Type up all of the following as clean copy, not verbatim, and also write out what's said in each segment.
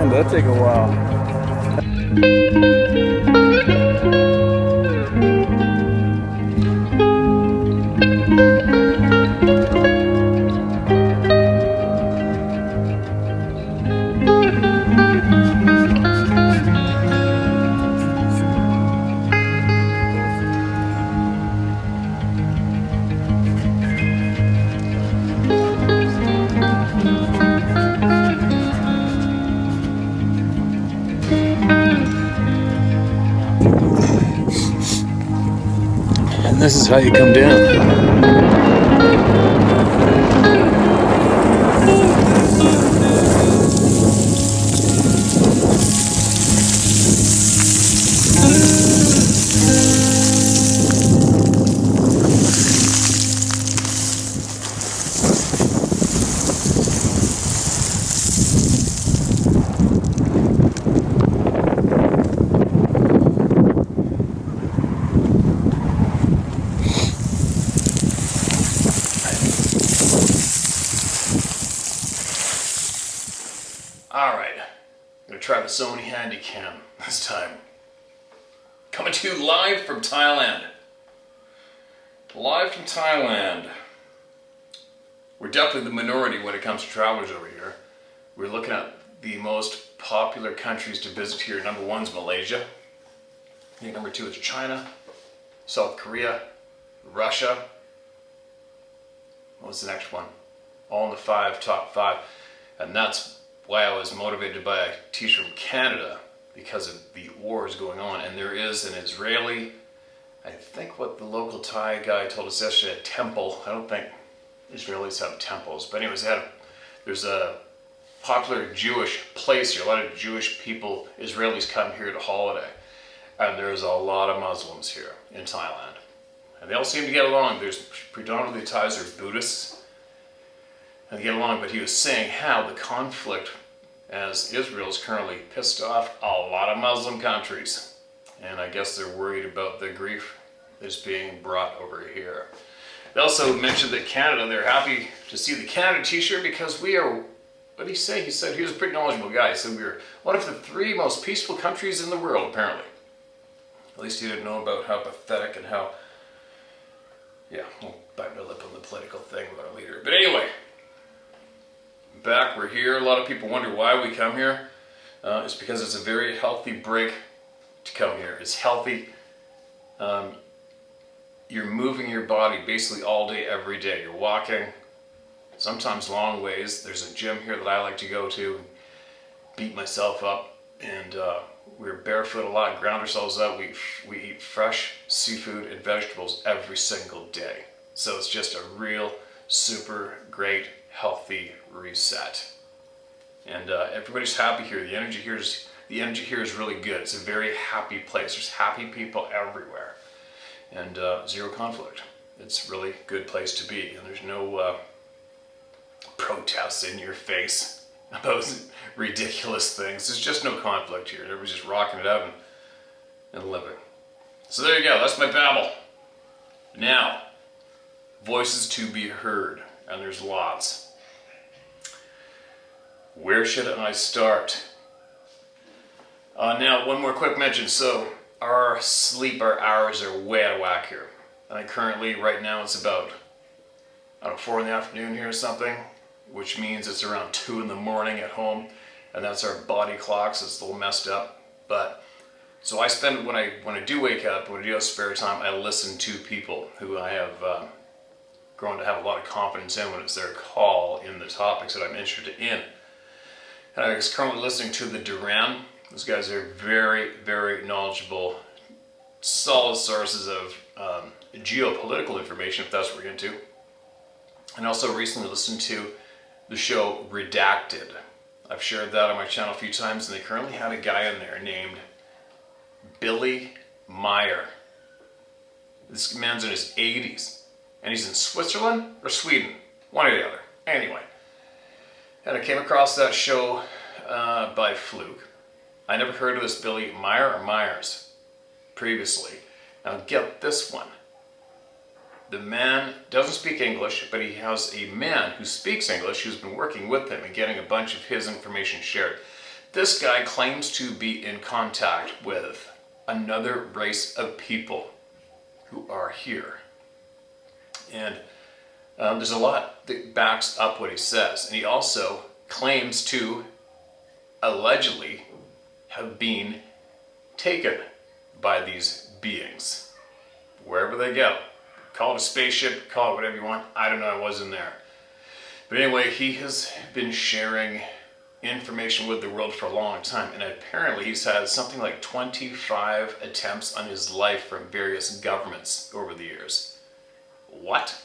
That'll take a while. And this is how you come down. Alright, I'm going to try the Sony Handycam this time. Coming to you live from Thailand. Live from Thailand. We're definitely the minority when it comes to travelers over here. We're looking at the most popular countries to visit here. Number 1 is Malaysia. I think number 2 is China, South Korea, Russia. What's the next one? All in the top 5. And that's why I was motivated to buy a t-shirt from Canada, because of the wars going on. And there is an Israeli, I think what the local Thai guy told us yesterday, a temple. I don't think Israelis have temples, but anyways, there's a popular Jewish place here. A lot of Jewish people, Israelis, come here to holiday. And there's a lot of Muslims here in Thailand. And they all seem to get along. There's predominantly Thais are Buddhists. And they get along, but he was saying how the conflict, as Israel is currently pissed off a lot of Muslim countries. And I guess they're worried about the grief that's being brought over here. They also mentioned that Canada, they're happy to see the Canada t-shirt because we are, what did he say? He said he was a pretty knowledgeable guy. He said we were one of the 3 most peaceful countries in the world, apparently. At least he didn't know about how pathetic and how, yeah, we'll bite my lip on the political thing with our leader. But anyway, back, we're here. A lot of people wonder why we come here. It's because it's a very healthy break to come here. It's healthy. You're moving your body basically all day, every day. You're walking, sometimes long ways. There's a gym here that I like to go to, beat myself up, and we're barefoot a lot, ground ourselves out. We eat fresh seafood and vegetables every single day. So it's just a real super great healthy reset. And everybody's happy here. The energy here is really good. It's a very happy place. There's happy people everywhere. And zero conflict. It's a really good place to be. And there's no protests in your face about ridiculous things. There's just no conflict here. Everybody's just rocking it out and living. So there you go. That's my babble. Now, voices to be heard. And there's lots. Where should I start? Now, one more quick mention. So, our sleep, our hours are way out of whack here. I think currently, right now, it's about, 4 in the afternoon here or something, which means it's around 2 in the morning at home, and that's our body clocks. It's a little messed up, but so I spend, when I do wake up, when I do have spare time, I listen to people who I have grown to have a lot of confidence in when it's their call in the topics that I'm interested in. And I was currently listening to the Duran Those guys are very, very knowledgeable, solid sources of geopolitical information, if that's what we're into. And also recently listened to the show Redacted. I've shared that on my channel a few times, and they currently had a guy in there named Billy Meyer. This man's in his 80s, and he's in Switzerland or Sweden, one or the other. Anyway, and I came across that show by fluke. I never heard of this Billy Meyer or Myers previously. Now get this one. The man doesn't speak English, but he has a man who speaks English who's been working with him and getting a bunch of his information shared. This guy claims to be in contact with another race of people who are here. And there's a lot that backs up what he says. And he also claims to allegedly have been taken by these beings, wherever they go. Call it a spaceship, call it whatever you want. I don't know, I wasn't there. But anyway, he has been sharing information with the world for a long time, and apparently he's had something like 25 attempts on his life from various governments over the years. What?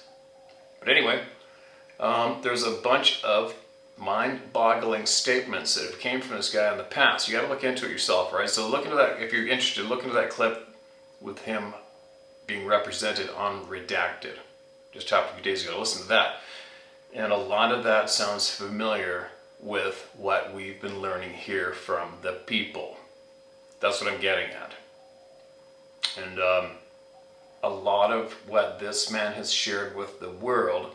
But anyway, there's a bunch of mind-boggling statements that have came from this guy in the past. You got to look into it yourself, right? So look into that, if you're interested, look into that clip with him being represented on Redacted. Just happened a few days ago. Listen to that. And a lot of that sounds familiar with what we've been learning here from the people. That's what I'm getting at. And a lot of what this man has shared with the world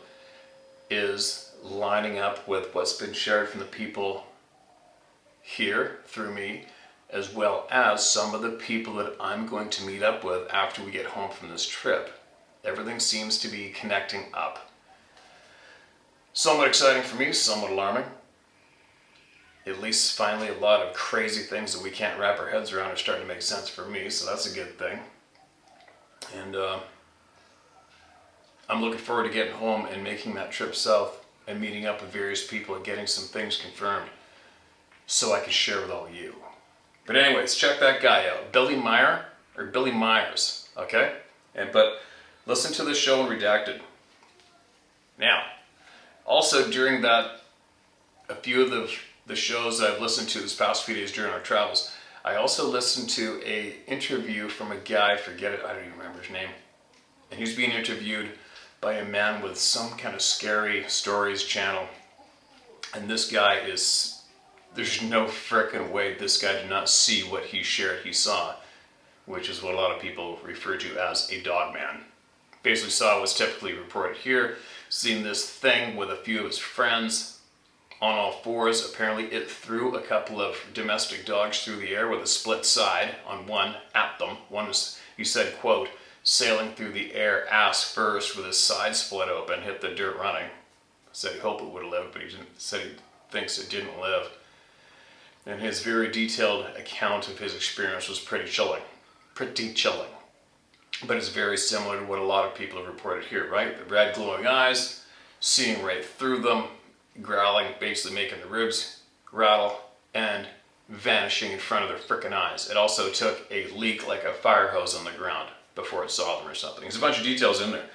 is lining up with what's been shared from the people here through me, as well as some of the people that I'm going to meet up with after we get home from this trip. Everything seems to be connecting up. Somewhat exciting for me, somewhat alarming. At least finally a lot of crazy things that we can't wrap our heads around are starting to make sense for me, so that's a good thing. And I'm looking forward to getting home and making that trip south and meeting up with various people and getting some things confirmed so I can share with all of you. But anyways, check that guy out, Billy Meyer, or Billy Myers, okay? But listen to the show in Redacted. Now, also during that, a few of the shows I've listened to this past few days during our travels, I also listened to a interview from a guy, forget it, I don't even remember his name, and he's being interviewed by a man with some kind of scary stories channel, and this guy is, there's no frickin' way this guy did not see what he shared he saw, which is what a lot of people refer to as a dogman. Basically saw what's typically reported here, seen this thing with a few of his friends on all fours. Apparently it threw a couple of domestic dogs through the air with a split side on one at them. One was, he said, quote, sailing through the air ass first with his side split open, hit the dirt running. Said he hoped it would have lived, but he said he thinks it didn't live. And his very detailed account of his experience was pretty chilling. But it's very similar to what a lot of people have reported here, right? The red glowing eyes, seeing right through them, growling, basically making the ribs rattle, and vanishing in front of their frickin' eyes. It also took a leak like a fire hose on the ground before it saw them or something. There's a bunch of details in there.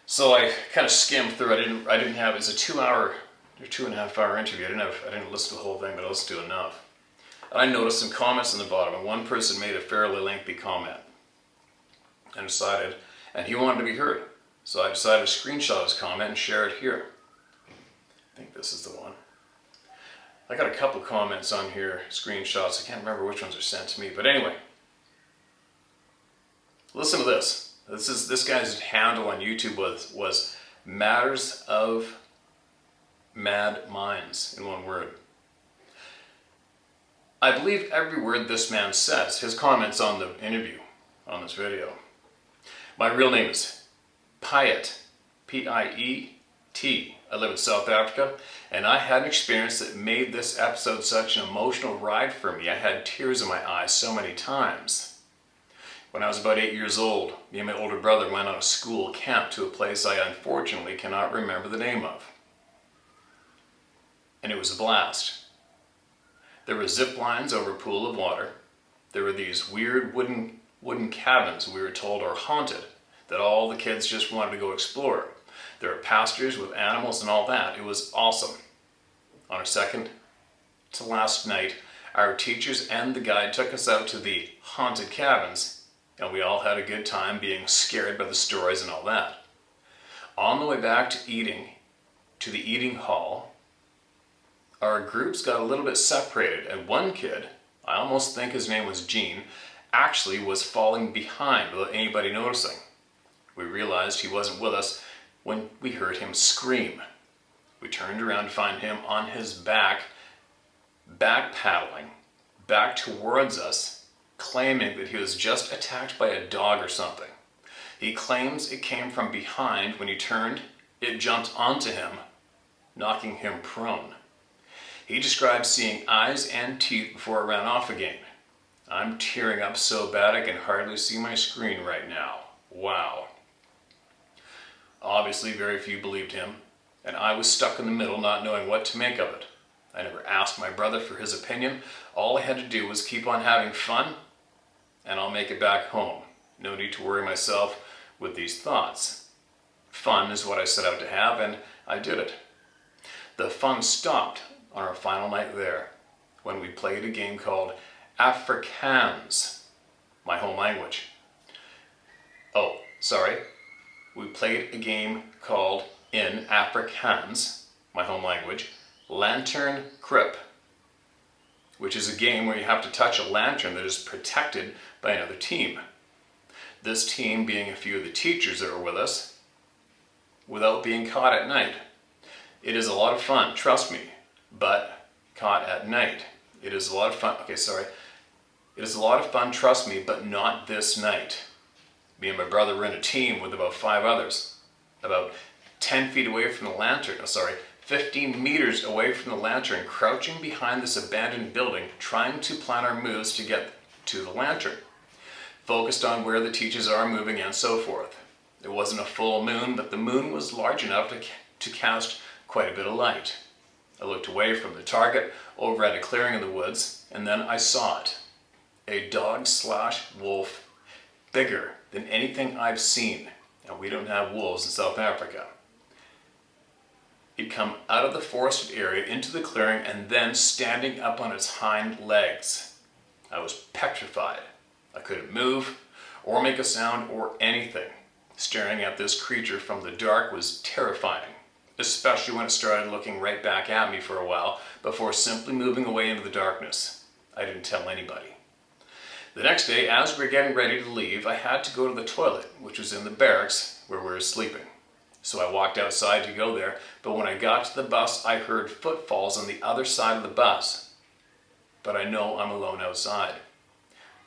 So I kind of skimmed through. I didn't have, it's a 2-hour or 2.5 hour interview. I didn't listen to the whole thing, but I listened to enough. And I noticed some comments in the bottom, and one person made a fairly lengthy comment and he wanted to be heard. So I decided to screenshot his comment and share it here. I think this is the one. I got a couple comments on here, screenshots. I can't remember which ones are sent to me, but anyway. Listen to this. This guy's handle on YouTube was Matters of Mad Minds, in one word. I believe every word this man says, his comments on the interview, on this video. My real name is Piet, P-I-E-T. I live in South Africa, and I had an experience that made this episode such an emotional ride for me. I had tears in my eyes so many times. When I was about 8 years old, me and my older brother went on a school camp to a place I unfortunately cannot remember the name of. And it was a blast. There were zip lines over a pool of water. There were these weird wooden cabins we were told are haunted, that all the kids just wanted to go explore. There were pastures with animals and all that. It was awesome. On our second to last night, our teachers and the guide took us out to the haunted cabins, and we all had a good time being scared by the stories and all that. On the way back to the eating hall, our groups got a little bit separated, and one kid, I almost think his name was Gene, actually was falling behind without anybody noticing. We realized he wasn't with us when we heard him scream. We turned around to find him on his back paddling back towards us, claiming that he was just attacked by a dog or something. He claims it came from behind. When he turned, it jumped onto him, knocking him prone. He described seeing eyes and teeth before it ran off again. I'm tearing up so bad I can hardly see my screen right now. Wow. Obviously, very few believed him, and I was stuck in the middle not knowing what to make of it. I never asked my brother for his opinion. All I had to do was keep on having fun, and I'll make it back home. No need to worry myself with these thoughts. Fun is what I set out to have, and I did it. The fun stopped on our final night there, when we played a game called Afrikaans, my home language. Oh, sorry. We played a game called, in Afrikaans, my home language, Lantern Grip, which is a game where you have to touch a lantern that is protected by another team. This team being a few of the teachers that were with us, without being caught at night. It is a lot of fun, trust me, but caught at night. It is a lot of fun, It is a lot of fun, trust me, but not this night. Me and my brother were in a team with about 5 others, about 10 feet away from the lantern, 15 meters away from the lantern, crouching behind this abandoned building, trying to plan our moves to get to the lantern, focused on where the teachers are moving and so forth. It wasn't a full moon, but the moon was large enough to cast quite a bit of light. I looked away from the target over at a clearing in the woods, and then I saw it. A dog/wolf, bigger than anything I've seen, and we don't have wolves in South Africa. He'd come out of the forested area into the clearing and then standing up on its hind legs. I was petrified. I couldn't move or make a sound or anything. Staring at this creature from the dark was terrifying, especially when it started looking right back at me for a while before simply moving away into the darkness. I didn't tell anybody. The next day, as we were getting ready to leave, I had to go to the toilet, which was in the barracks where we were sleeping. So I walked outside to go there, but when I got to the bus, I heard footfalls on the other side of the bus. But I know I'm alone outside.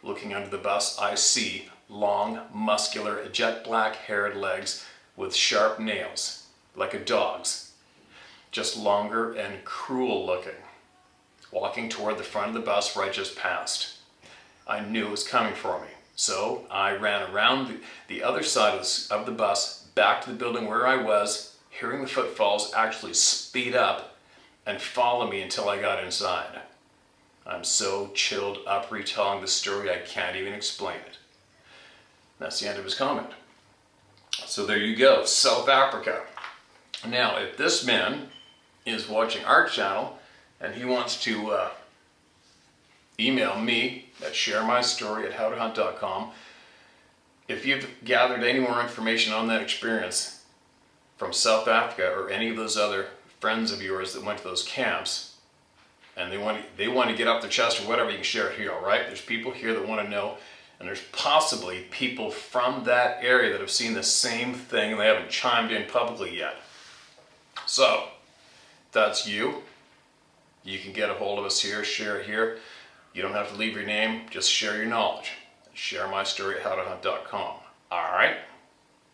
Looking under the bus, I see long, muscular, jet black haired legs with sharp nails, like a dog's, just longer and cruel looking, walking toward the front of the bus where I just passed. I knew it was coming for me, so I ran around the other side of the bus back to the building where I was, hearing the footfalls actually speed up and follow me until I got inside. I'm so chilled up retelling the story I can't even explain it. That's the end of his comment. So there you go, South Africa. Now, if this man is watching our channel and he wants to email me at sharemystory@howtohunt.com, if you've gathered any more information on that experience from South Africa or any of those other friends of yours that went to those camps, and they want to get off their chest or whatever, you can share it here, all right? There's people here that want to know, and there's possibly people from that area that have seen the same thing and they haven't chimed in publicly yet. So, if that's you. You can get a hold of us here, share it here. You don't have to leave your name, just share your knowledge. Share my story at howtohunt.com. All right,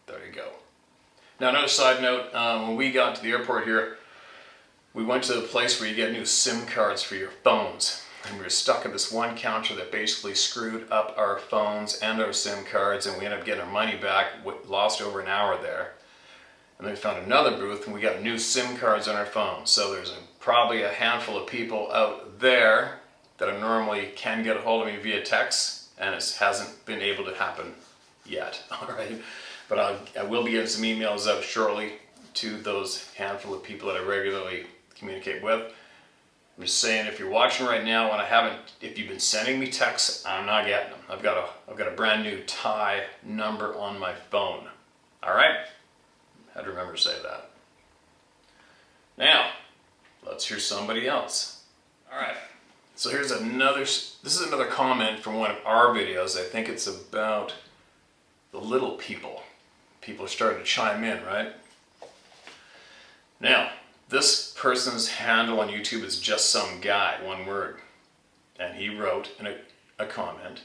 there you go. Now, another side note, when we got to the airport here, we went to the place where you get new SIM cards for your phones. And we were stuck at this one counter that basically screwed up our phones and our SIM cards, and we ended up getting our money back, lost over an hour there. And then we found another booth and we got new SIM cards on our phones. So there's probably a handful of people out there that I normally can get a hold of me via text, and it hasn't been able to happen yet. All right, but I will be getting some emails out shortly to those handful of people that I regularly communicate with. I'm just saying, if you're watching right now and if you've been sending me texts, I'm not getting them. I've got a brand new Thai number on my phone. All right, I had to remember to say that. Now, let's hear somebody else. All right, so this is another comment from one of our videos. I think it's about the little people. People are starting to chime in, right? Now, this person's handle on YouTube is just some guy, one word. And he wrote in a comment,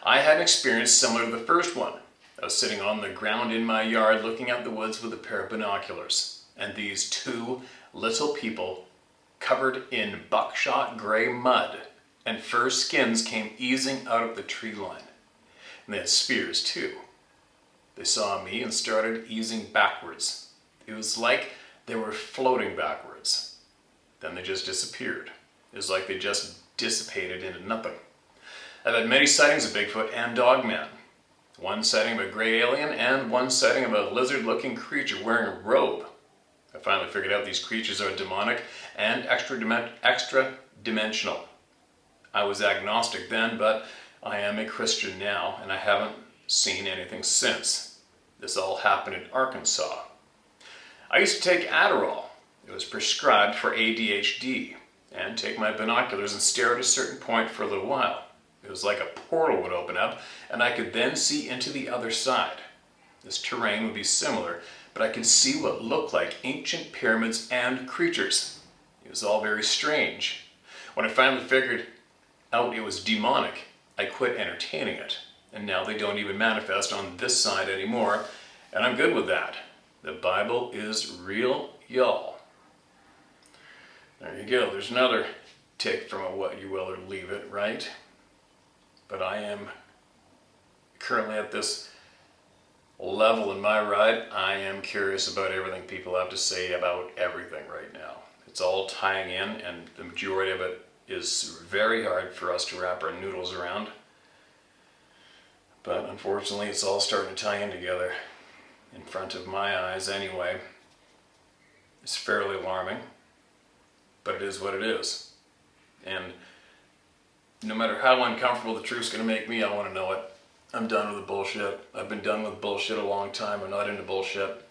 I had an experience similar to the first one. I was sitting on the ground in my yard looking at the woods with a pair of binoculars. And these two little people covered in buckshot gray mud and fur skins came easing out of the tree line. And they had spears too. They saw me and started easing backwards. It was like they were floating backwards. Then they just disappeared. It was like they just dissipated into nothing. I've had many sightings of Bigfoot and Dogman. One sighting of a gray alien and one sighting of a lizard-looking creature wearing a robe. I finally figured out these creatures are demonic and extra-dimensional. I was agnostic then, but I am a Christian now, and I haven't seen anything since. This all happened in Arkansas. I used to take Adderall. It was prescribed for ADHD, and take my binoculars and stare at a certain point for a little while. It was like a portal would open up, and I could then see into the other side. This terrain would be similar, but I could see what looked like ancient pyramids and creatures. It was all very strange. When I finally figured out it was demonic, I quit entertaining it, and now they don't even manifest on this side anymore, and I'm good with that. The Bible is real, y'all. There you go. There's another take from a what you will or leave it, right? But I am currently at this level in my ride. I am curious about everything people have to say about everything right now. It's all tying in, and the majority of it is very hard for us to wrap our noodles around. But unfortunately, it's all starting to tie in together. In front of my eyes anyway. It's fairly alarming, but it is what it is. And no matter how uncomfortable the truth's going to make me, I want to know it. I'm done with the bullshit. I've been done with bullshit a long time. I'm not into bullshit.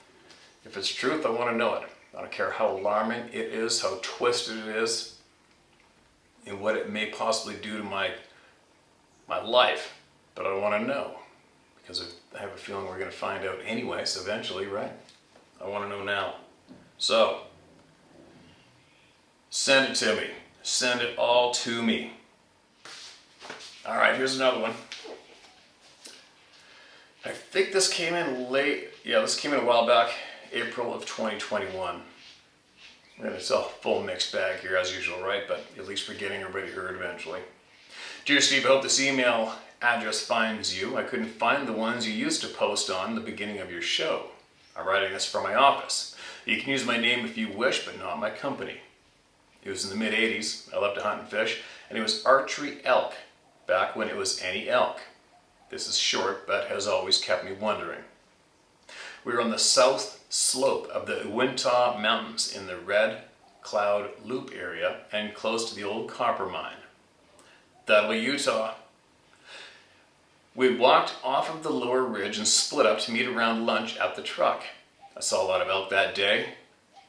If it's truth, I want to know it. I don't care how alarming it is, how twisted it is, and what it may possibly do to my life. But I want to know. Because I have a feeling we're going to find out anyways, eventually, right? I want to know now. So, send it to me. Send it all to me. All right, here's another one. I think this came in late. Yeah, this came in a while back, April of 2021. And it's a full mixed bag here, as usual, right? But at least we're getting everybody heard eventually. Dear Steve, I hope this email address finds you. I couldn't find the ones you used to post on the beginning of your show. I'm writing this from my office. You can use my name if you wish, but not my company. It was in the mid-'80s. I loved to hunt and fish, and it was archery elk, back when it was any elk. This is short, but has always kept me wondering. We were on the south slope of the Uinta Mountains in the Red Cloud Loop area and close to the old copper mine. That'll be Utah. We walked off of the lower ridge and split up to meet around lunch at the truck. I saw a lot of elk that day.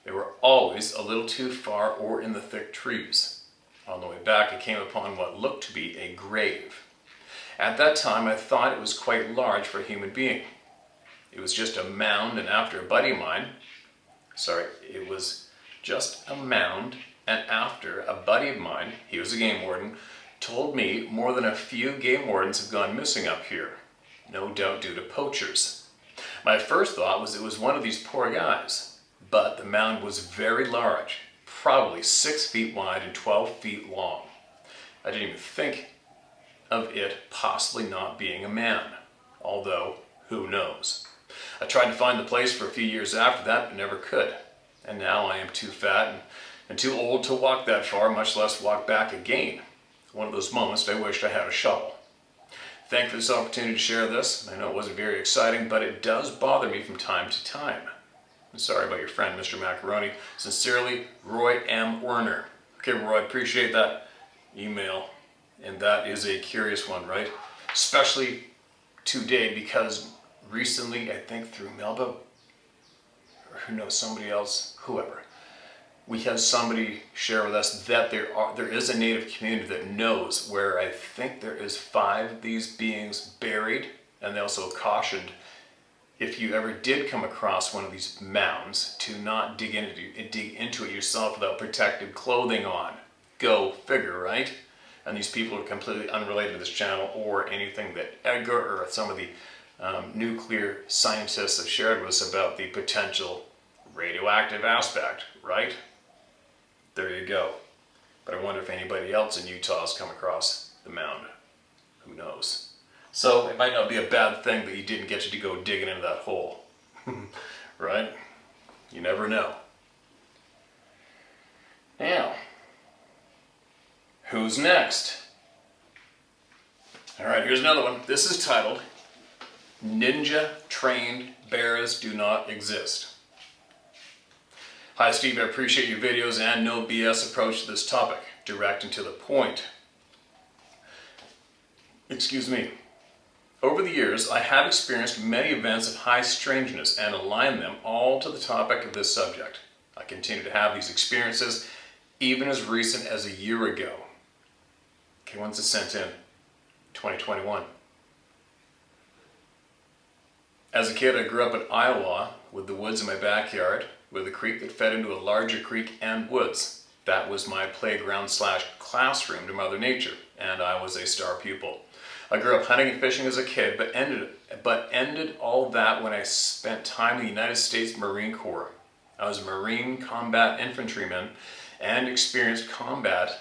They were always a little too far or in the thick trees. On the way back, I came upon what looked to be a grave. At that time, I thought it was quite large for a human being. It was just a mound, and after a buddy of mine, it was just a mound, and after a buddy of mine, he was a game warden, told me more than a few game wardens have gone missing up here, no doubt due to poachers. My first thought was it was one of these poor guys, but the mound was very large, probably 6 feet wide and 12 feet long. I didn't even think of it possibly not being a man, although who knows. I tried to find the place for a few years after that, but never could. And now I am too fat and too old to walk that far, much less walk back again. one of those moments I wished I had a shovel. Thank you for this opportunity to share this. I know it wasn't very exciting, but it does bother me from time to time. I'm sorry about your friend, Mr. Macaroni. Sincerely, Roy M. Werner. Okay, Roy, I appreciate that email. And that is a curious one, right? Especially today, because recently, I think through Melba, or who knows, somebody else, whoever, we had somebody share with us that there is a native community that knows where I think there is 5 of these beings buried, and they also cautioned if you ever did come across one of these mounds to not dig into it yourself without protective clothing on. Go figure, right? And these people are completely unrelated to this channel or anything that Edgar or some of the nuclear scientists have shared with us about the potential radioactive aspect, right? There you go. But I wonder if anybody else in Utah has come across the mound. Who knows? So it might not be a bad thing that you didn't get to go digging into that hole. Right? You never know. Now, who's next? Alright, here's another one. This is titled, Ninja Trained Bears Do Not Exist. Hi Steve, I appreciate your videos and no BS approach to this topic. Direct and to the point. Excuse me. Over the years, I have experienced many events of high strangeness and aligned them all to the topic of this subject. I continue to have these experiences even as recent as a year ago. Okay, when's this sent in? 2021. As a kid, I grew up in Iowa with the woods in my backyard, with a creek that fed into a larger creek and woods. That was my playground / classroom to Mother Nature, and I was a star pupil. I grew up hunting and fishing as a kid, but ended all that when I spent time in the United States Marine Corps. I was a Marine combat infantryman and experienced combat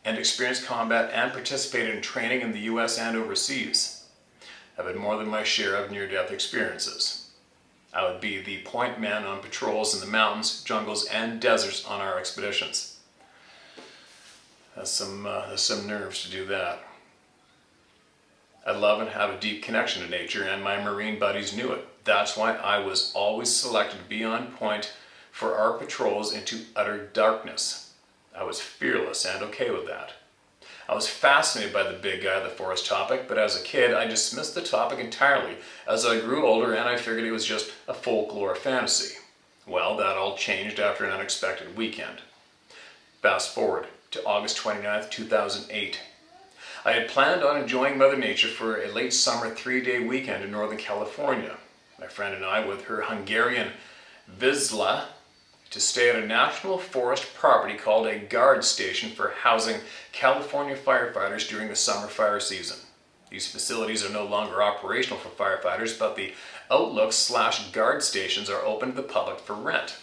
and participated in training in the US and overseas. I've had more than my share of near-death experiences. I would be the point man on patrols in the mountains, jungles, and deserts on our expeditions. That's some nerves to do that. I love and have a deep connection to nature, and my Marine buddies knew it. That's why I was always selected to be on point for our patrols into utter darkness. I was fearless and okay with that. I was fascinated by the big guy of the forest topic, but as a kid I dismissed the topic entirely as I grew older, and I figured it was just a folklore fantasy. Well, that all changed after an unexpected weekend. Fast forward to August 29th, 2008. I had planned on enjoying Mother Nature for a late summer 3-day weekend in Northern California. My friend and I, with her Hungarian Vizsla, to stay at a national forest property called a guard station for housing California firefighters during the summer fire season. These facilities are no longer operational for firefighters, but the outlooks / guard stations are open to the public for rent.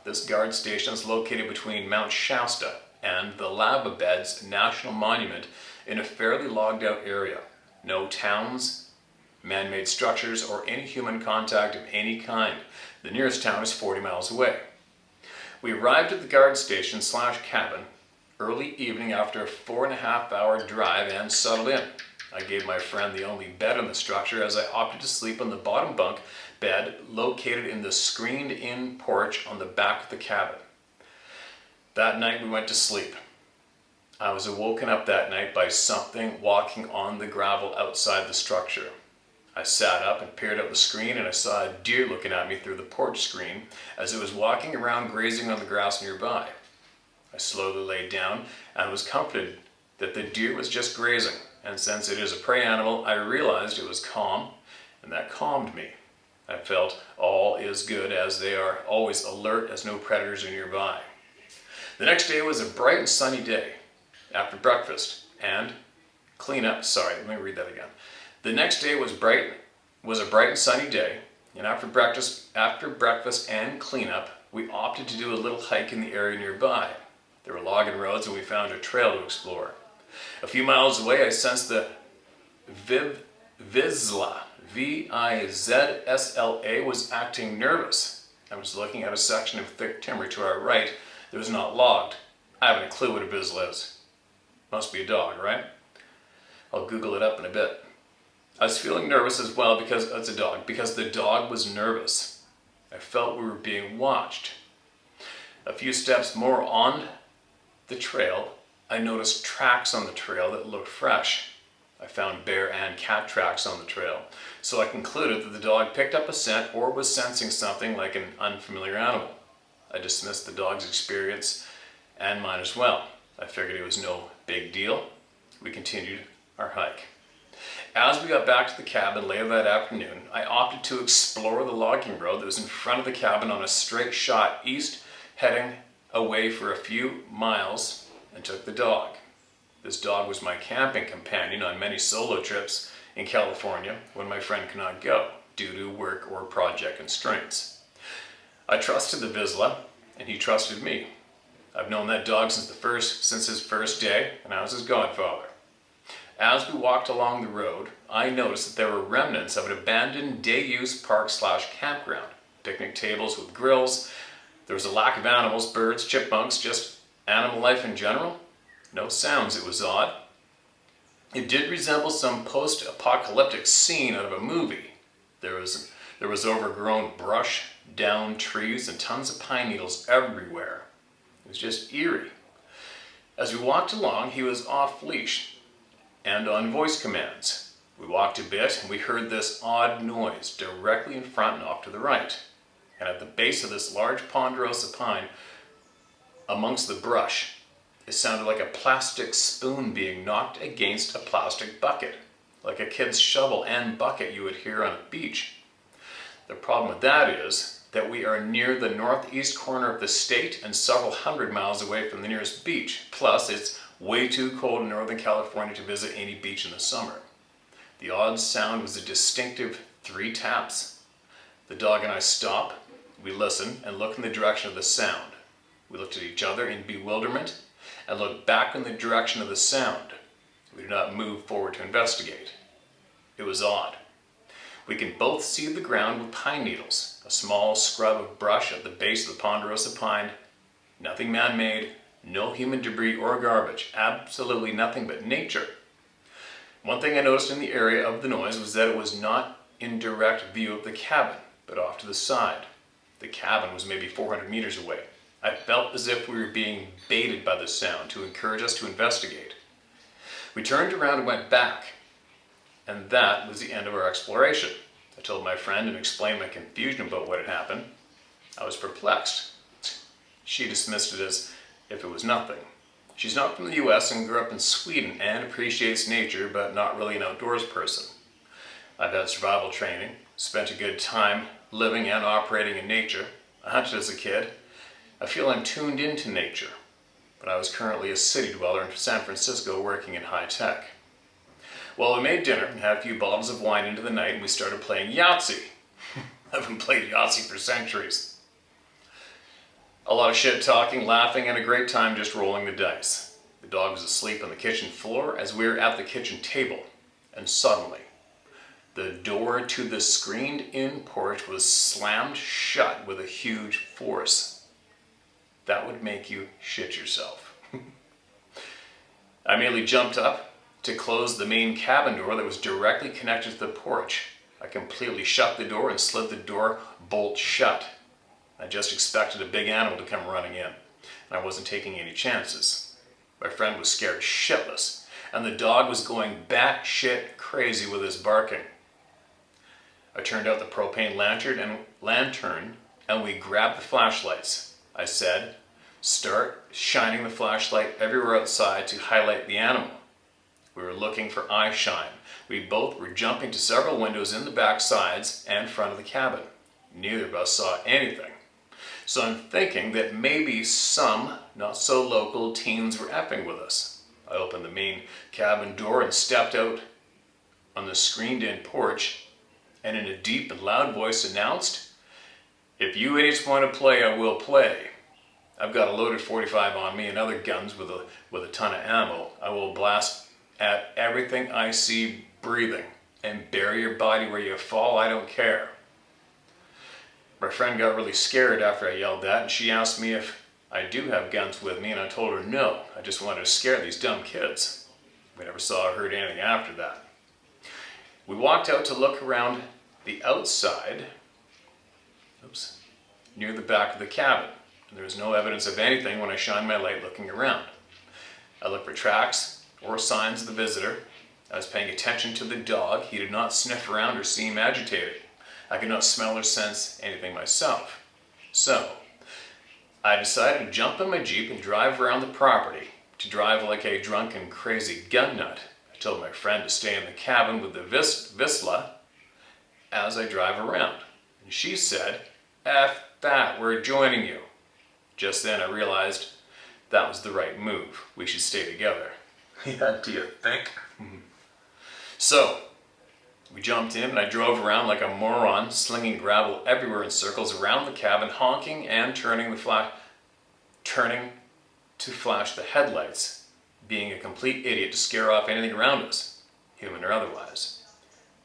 This guard station is located between Mount Shasta and the Lava Beds National Monument in a fairly logged out area. No towns, man-made structures, or any human contact of any kind. The nearest town is 40 miles away. We arrived at the guard station / cabin early evening after a 4.5-hour drive and settled in. I gave my friend the only bed in the structure as I opted to sleep on the bottom bunk bed located in the screened-in porch on the back of the cabin. That night we went to sleep. I was woken up that night by something walking on the gravel outside the structure. I sat up and peered out the screen, and I saw a deer looking at me through the porch screen as it was walking around grazing on the grass nearby. I slowly lay down and was comforted that the deer was just grazing, and since it is a prey animal, I realized it was calm, and that calmed me. I felt all is good, as they are always alert as no predators are nearby. The next day was a bright and sunny day. After breakfast and cleanup, The next day was a bright and sunny day, and after breakfast and cleanup, we opted to do a little hike in the area nearby. There were logging roads, and we found a trail to explore. A few miles away, I sensed the Vizsla, V-I-Z-S-L-A, was acting nervous. I was looking at a section of thick timber to our right that was not logged. I haven't a clue what a bizzle is. Must be a dog, right? I'll Google it up in a bit. I was feeling nervous as well because it's a dog, because the dog was nervous. I felt we were being watched. A few steps more on the trail, I noticed tracks on the trail that looked fresh. I found bear and cat tracks on the trail, so I concluded that the dog picked up a scent or was sensing something like an unfamiliar animal. I dismissed the dog's experience and mine as well. I figured it was no big deal. We continued our hike. As we got back to the cabin later that afternoon, I opted to explore the logging road that was in front of the cabin on a straight shot east, heading away for a few miles, and took the dog. This dog was my camping companion on many solo trips in California when my friend could not go due to work or project constraints. I trusted the Vizsla, and he trusted me. I've known that dog since his first day, and I was his godfather. As we walked along the road, I noticed that there were remnants of an abandoned day-use park/campground. Picnic tables with grills. There was a lack of animals, birds, chipmunks, just animal life in general. No sounds, it was odd. It did resemble some post-apocalyptic scene out of a movie. There was overgrown brush, downed trees, and tons of pine needles everywhere. It was just eerie. As we walked along, he was off leash and on voice commands. We walked a bit and we heard this odd noise directly in front and off to the right. And at the base of this large ponderosa pine, amongst the brush, it sounded like a plastic spoon being knocked against a plastic bucket, like a kid's shovel and bucket you would hear on a beach. The problem with that is that we are near the northeast corner of the state and several hundred miles away from the nearest beach. Plus, it's way too cold in Northern California to visit any beach in the summer. The odd sound was a distinctive 3 taps. The dog and I stop, we listen, and look in the direction of the sound. We looked at each other in bewilderment and looked back in the direction of the sound. We did not move forward to investigate. It was odd. We can both see the ground with pine needles, a small scrub of brush at the base of the ponderosa pine, nothing man-made, no human debris or garbage, absolutely nothing but nature. One thing I noticed in the area of the noise was that it was not in direct view of the cabin, but off to the side. The cabin was maybe 400 meters away. I felt as if we were being baited by the sound to encourage us to investigate. We turned around and went back, and that was the end of our exploration. I told my friend and explained my confusion about what had happened. I was perplexed. She dismissed it as if it was nothing. She's not from the US and grew up in Sweden and appreciates nature, but not really an outdoors person. I've had survival training, spent a good time living and operating in nature. I hunted as a kid. I feel I'm tuned into nature, but I was currently a city dweller in San Francisco working in high tech. Well, we made dinner and had a few bottles of wine into the night and we started playing Yahtzee. I haven't played Yahtzee for centuries. A lot of shit talking, laughing, and a great time just rolling the dice. The dog was asleep on the kitchen floor as we were at the kitchen table, and suddenly, the door to the screened-in porch was slammed shut with a huge force. That would make you shit yourself. I immediately jumped up to close the main cabin door that was directly connected to the porch. I completely shut the door and slid the door bolt shut. I just expected a big animal to come running in, and I wasn't taking any chances. My friend was scared shitless, and the dog was going batshit crazy with his barking. I turned out the propane lantern and we grabbed the flashlights. I said, start shining the flashlight everywhere outside to highlight the animal. We were looking for eye shine. We both were jumping to several windows in the back sides and front of the cabin. Neither of us saw anything. So I'm thinking that maybe some not so local teens were effing with us. I opened the main cabin door and stepped out on the screened-in porch and in a deep and loud voice announced, "If you idiots want to play, I will play. I've got a loaded .45 on me and other guns with a ton of ammo. I will blast at everything I see breathing and bury your body where you fall, I don't care." My friend got really scared after I yelled that, and she asked me if I do have guns with me, and I told her no. I just wanted to scare these dumb kids. We never saw or heard anything after that. We walked out to look around the outside, near the back of the cabin. There was no evidence of anything when I shined my light looking around. I looked for tracks or signs of the visitor. I was paying attention to the dog. He did not sniff around or seem agitated. I could not smell or sense anything myself. So, I decided to jump in my Jeep and drive around the property. To drive like a drunken, crazy gun nut. I told my friend to stay in the cabin with the Visla as I drive around. And she said, "F that, we're joining you." Just then I realized that was the right move. We should stay together. Yeah, do you think? So, we jumped in and I drove around like a moron, slinging gravel everywhere in circles around the cabin, honking and turning to flash the headlights, being a complete idiot to scare off anything around us, human or otherwise.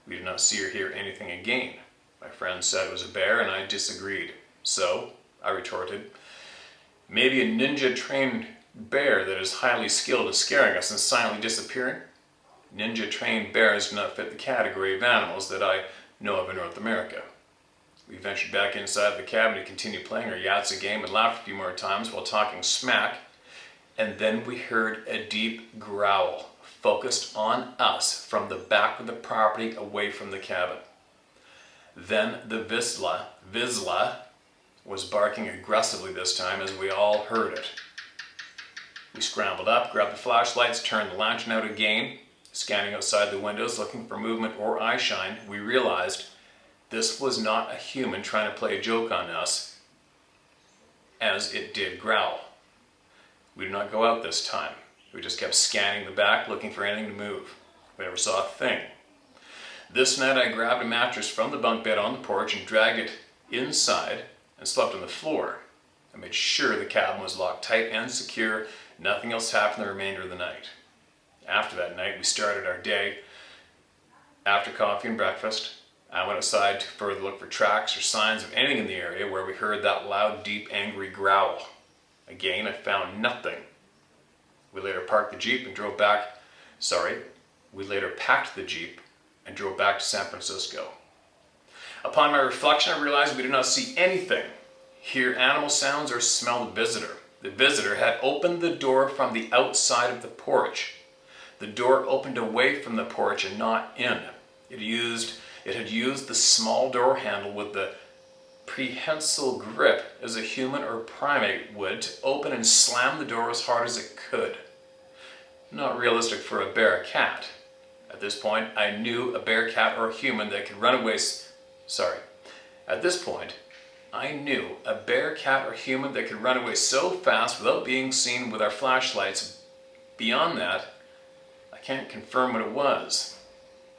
We did not see or hear anything again. My friend said it was a bear and I disagreed. So, I retorted, maybe a ninja-trained bear that is highly skilled at scaring us and silently disappearing? Ninja-trained bears do not fit the category of animals that I know of in North America. We ventured back inside the cabin to continue playing our Yahtzee game and laughed a few more times while talking smack, and then we heard a deep growl focused on us from the back of the property away from the cabin. Then the Visla was barking aggressively this time as we all heard it. We scrambled up, grabbed the flashlights, turned the lantern out again. Scanning outside the windows, looking for movement or eye shine, we realized this was not a human trying to play a joke on us, as it did growl. We did not go out this time. We just kept scanning the back, looking for anything to move. We never saw a thing. This night I grabbed a mattress from the bunk bed on the porch and dragged it inside and slept on the floor. I made sure the cabin was locked tight and secure. Nothing else happened the remainder of the night. After that night, we started our day. After coffee and breakfast, I went outside to further look for tracks or signs of anything in the area where we heard that loud, deep, angry growl. Again, I found nothing. We later packed the Jeep and drove back to San Francisco. Upon my reflection, I realized we did not see anything, hear animal sounds, or smell the visitor. The visitor had opened the door from the outside of the porch. The door opened away from the porch and not in. It had used the small door handle with the prehensile grip as a human or primate would to open and slam the door as hard as it could. Not realistic for a bear or cat. At this point, I knew a bear, cat, or a human that could run away. At this point, I knew a bear, cat, or human that could run away so fast without being seen with our flashlights. Beyond that, I can't confirm what it was.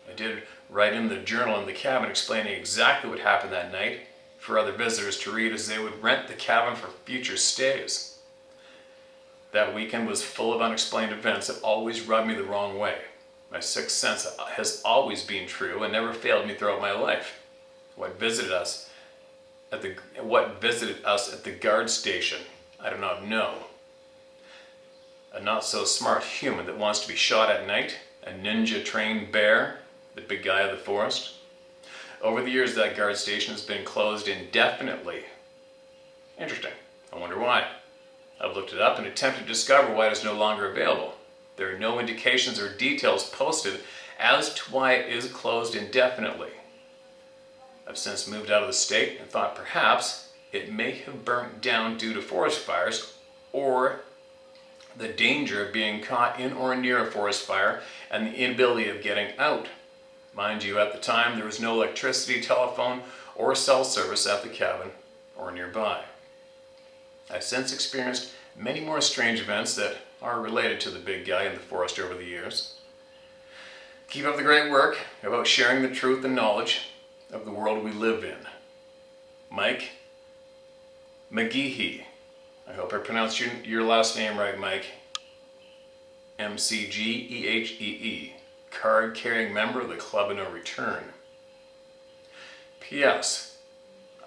I did write in the journal in the cabin explaining exactly what happened that night for other visitors to read as they would rent the cabin for future stays. That weekend was full of unexplained events that always rubbed me the wrong way. My sixth sense has always been true and never failed me throughout my life. What visited us at the guard station, I do not know. A not so smart human that wants to be shot at night, a ninja trained bear, the big guy of the forest. Over the years, that guard station has been closed indefinitely. Interesting. I wonder why. I've looked it up and attempted to discover why it is no longer available. There are no indications or details posted as to why it is closed indefinitely. I've since moved out of the state and thought perhaps it may have burnt down due to forest fires or the danger of being caught in or near a forest fire and the inability of getting out. Mind you, at the time there was no electricity, telephone, or cell service at the cabin or nearby. I've since experienced many more strange events that are related to the big guy in the forest over the years. Keep up the great work about sharing the truth and knowledge of the world we live in. Mike McGeehee. I hope I pronounced your last name right, Mike. McGeehee. Card-carrying member of the Club of No Return. P.S.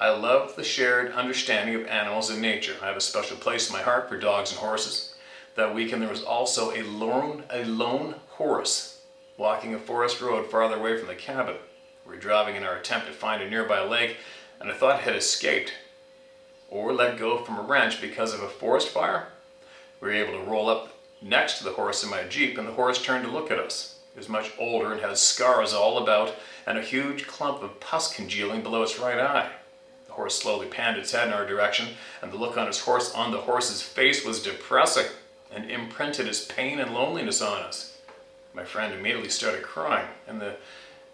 I love the shared understanding of animals and nature. I have a special place in my heart for dogs and horses. That weekend there was also a lone horse walking a forest road farther away from the cabin. We were driving in our attempt to find a nearby lake, and I thought it had escaped or let go from a wrench because of a forest fire. We were able to roll up next to the horse in my Jeep, and the horse turned to look at us. It was much older and had scars all about and a huge clump of pus congealing below its right eye. The horse slowly panned its head in our direction, and the look on the horse's face was depressing and imprinted its pain and loneliness on us. My friend immediately started crying, and the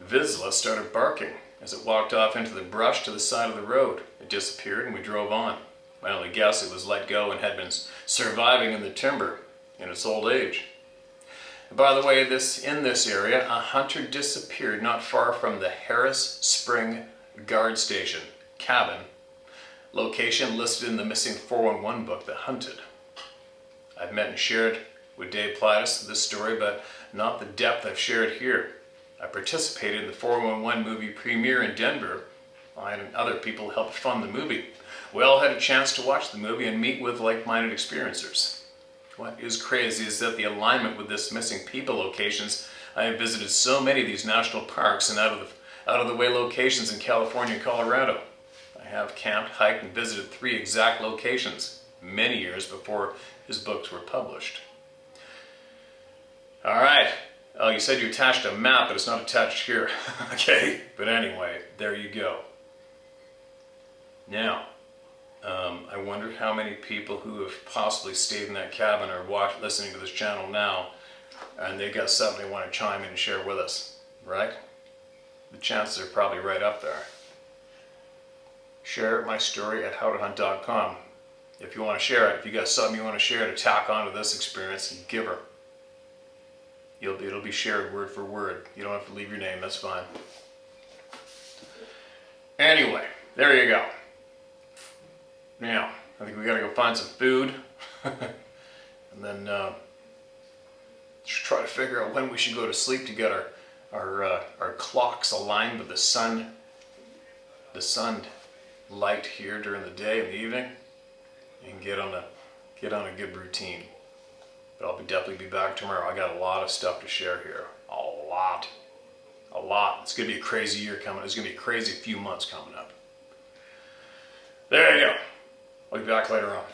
Vizsla started barking as it walked off into the brush to the side of the road. It disappeared and we drove on. My only guess it was let go and had been surviving in the timber in its old age. And by the way, in this area, a hunter disappeared not far from the Harris Spring Guard Station cabin, location listed in the missing 411 book, The Hunted. I've met and shared with Dave Plattis this story, but not the depth I've shared here. I participated in the 411 movie premiere in Denver. I and other people helped fund the movie. We all had a chance to watch the movie and meet with like-minded experiencers. What is crazy is that the alignment with this missing people locations, I have visited so many of these national parks and out of the way locations in California and Colorado. I have camped, hiked, and visited 3 exact locations many years before his books were published. All right. Oh, you said you attached a map, but it's not attached here. Okay, but anyway, there you go. Now, I wonder how many people who have possibly stayed in that cabin are listening to this channel now, and they got something they want to chime in and share with us, right? The chances are probably right up there. Share my story at howtohunt.com. If you want to share it, if you got something you want to share to tack onto this experience, give her. It'll be shared word for word. You don't have to leave your name, that's fine. Anyway, there you go. Now, I think we gotta go find some food. And then try to figure out when we should go to sleep to get our clocks aligned with the sun light here during the day and the evening, and get on a good routine. But I'll definitely be back tomorrow. I got a lot of stuff to share here. A lot. It's going to be a crazy year coming. It's going to be a crazy few months coming up. There you go. I'll be back later on.